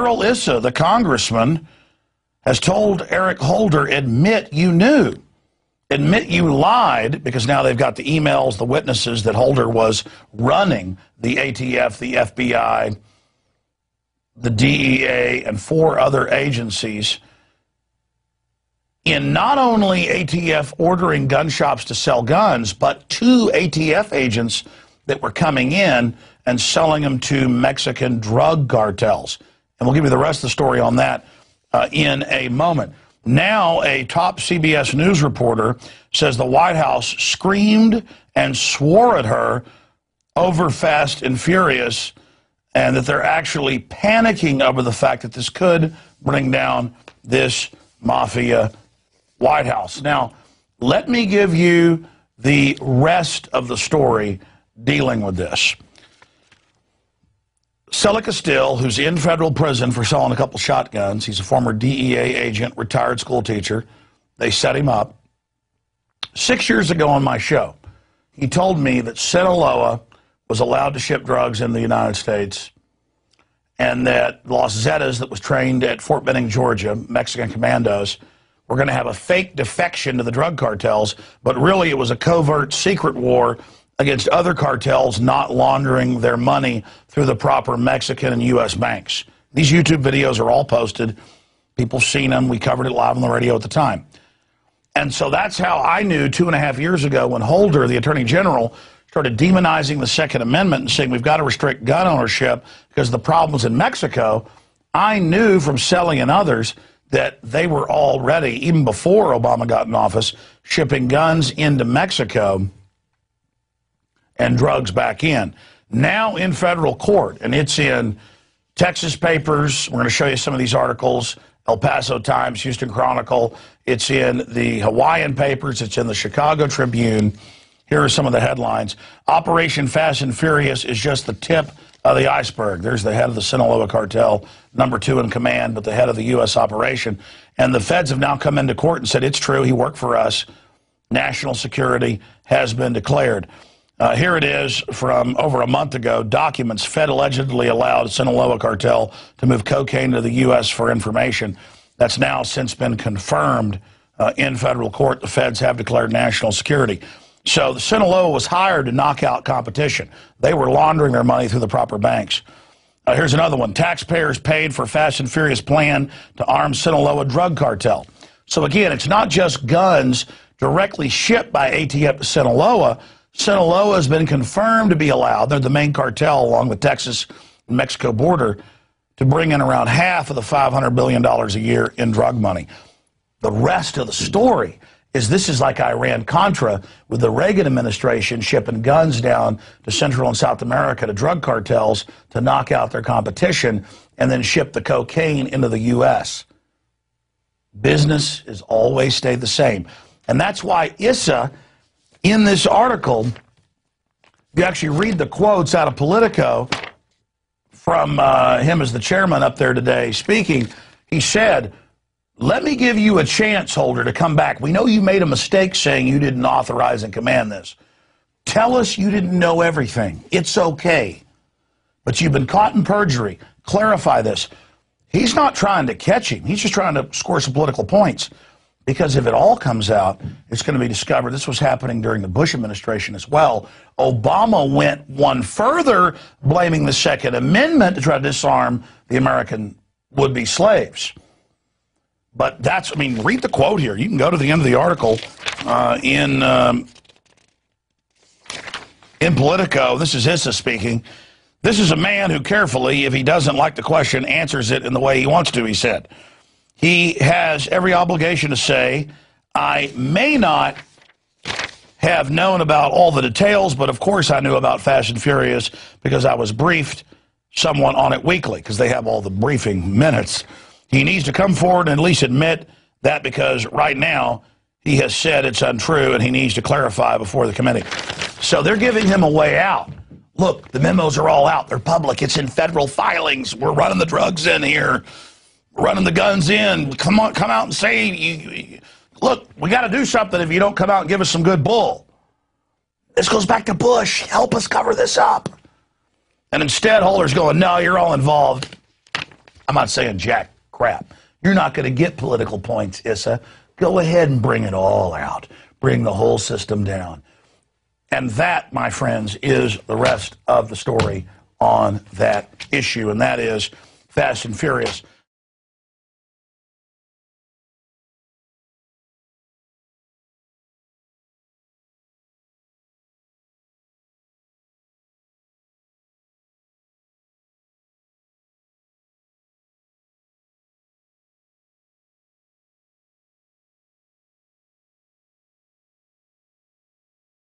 Darrell Issa, the congressman, has told Eric Holder, admit you knew. Admit you lied, because now they've got the emails, the witnesses that Holder was running the ATF, the FBI, the DEA, and 4 other agencies in not only ATF ordering gun shops to sell guns, but 2 ATF agents that were coming in and selling them to Mexican drug cartels. And we'll give you the rest of the story on that in a moment. Now, a top CBS News reporter says the White House screamed and swore at her over Fast and Furious, and that they're actually panicking over the fact that this could bring down this mafia White House. Now, let me give you the rest of the story dealing with this. Selig Castile, who's in federal prison for selling a couple shotguns, he's a former DEA agent, retired school teacher. They set him up. 6 years ago on my show, he told me that Sinaloa was allowed to ship drugs in the United States, and that Los Zetas, that was trained at Fort Benning, Georgia, Mexican commandos, were going to have a fake defection to the drug cartels, but really it was a covert secret war against other cartels not laundering their money through the proper Mexican and U.S. banks. These YouTube videos are all posted. People seen them. We covered it live on the radio at the time. And so that's how I knew 2.5 years ago when Holder, the Attorney General, started demonizing the Second Amendment and saying we've got to restrict gun ownership because of the problems in Mexico. I knew from Selig and others that they were already, even before Obama got in office, shipping guns into Mexico and drugs back in. Now in federal court, and it's in Texas papers. We're going to show you some of these articles. El Paso Times, Houston Chronicle. It's in the Hawaiian papers. It's in the Chicago Tribune. Here are some of the headlines. Operation Fast and Furious is just the tip of the iceberg. There's the head of the Sinaloa cartel, number 2 in command, but the head of the U.S. operation. And the feds have now come into court and said, it's true, he worked for us. National security has been declared. Here it is from over a month ago. Documents. Fed allegedly allowed Sinaloa cartel to move cocaine to the U.S. for information. That's now since been confirmed in federal court. The feds have declared national security. So the Sinaloa was hired to knock out competition. They were laundering their money through the proper banks. Here's another one. Taxpayers paid for Fast and Furious plan to arm Sinaloa drug cartel. So again, it's not just guns directly shipped by ATF to Sinaloa. Sinaloa has been confirmed to be allowed, they're the main cartel along the Texas and Mexico border, to bring in around half of the $500 billion a year in drug money. The rest of the story is this is like Iran-Contra, with the Reagan administration shipping guns down to Central and South America to drug cartels to knock out their competition and then ship the cocaine into the U.S. Business has always stayed the same. And that's why Issa, in this article, you actually read the quotes out of Politico from him as the chairman up there today speaking. He said, let me give you a chance, Holder, to come back. We know you made a mistake saying you didn't authorize and command this. Tell us you didn't know everything. It's okay. But you've been caught in perjury. Clarify this. He's not trying to catch him. He's just trying to score some political points. Because if it all comes out, it's going to be discovered. This was happening during the Bush administration as well. Obama went one further, blaming the Second Amendment to try to disarm the American would-be slaves. But that's, I mean, read the quote here. You can go to the end of the article in Politico. This is Issa speaking. This is a man who carefully, if he doesn't like the question, answers it in the way he wants to, he said. He has every obligation to say, I may not have known about all the details, but of course I knew about Fast and Furious because I was briefed somewhat on it weekly, because they have all the briefing minutes. He needs to come forward and at least admit that, because right now he has said it's untrue and he needs to clarify before the committee. So they're giving him a way out. Look, the memos are all out. They're public. It's in federal filings. We're running the drugs in here. Running the guns in. Come on, come out and say, look, we got to do something if you don't come out and give us some good bull. This goes back to Bush. Help us cover this up. And instead, Holder's going, no, you're all involved. I'm not saying jack crap. You're not going to get political points, Issa. Go ahead and bring it all out. Bring the whole system down. And that, my friends, is the rest of the story on that issue, and that is Fast and Furious.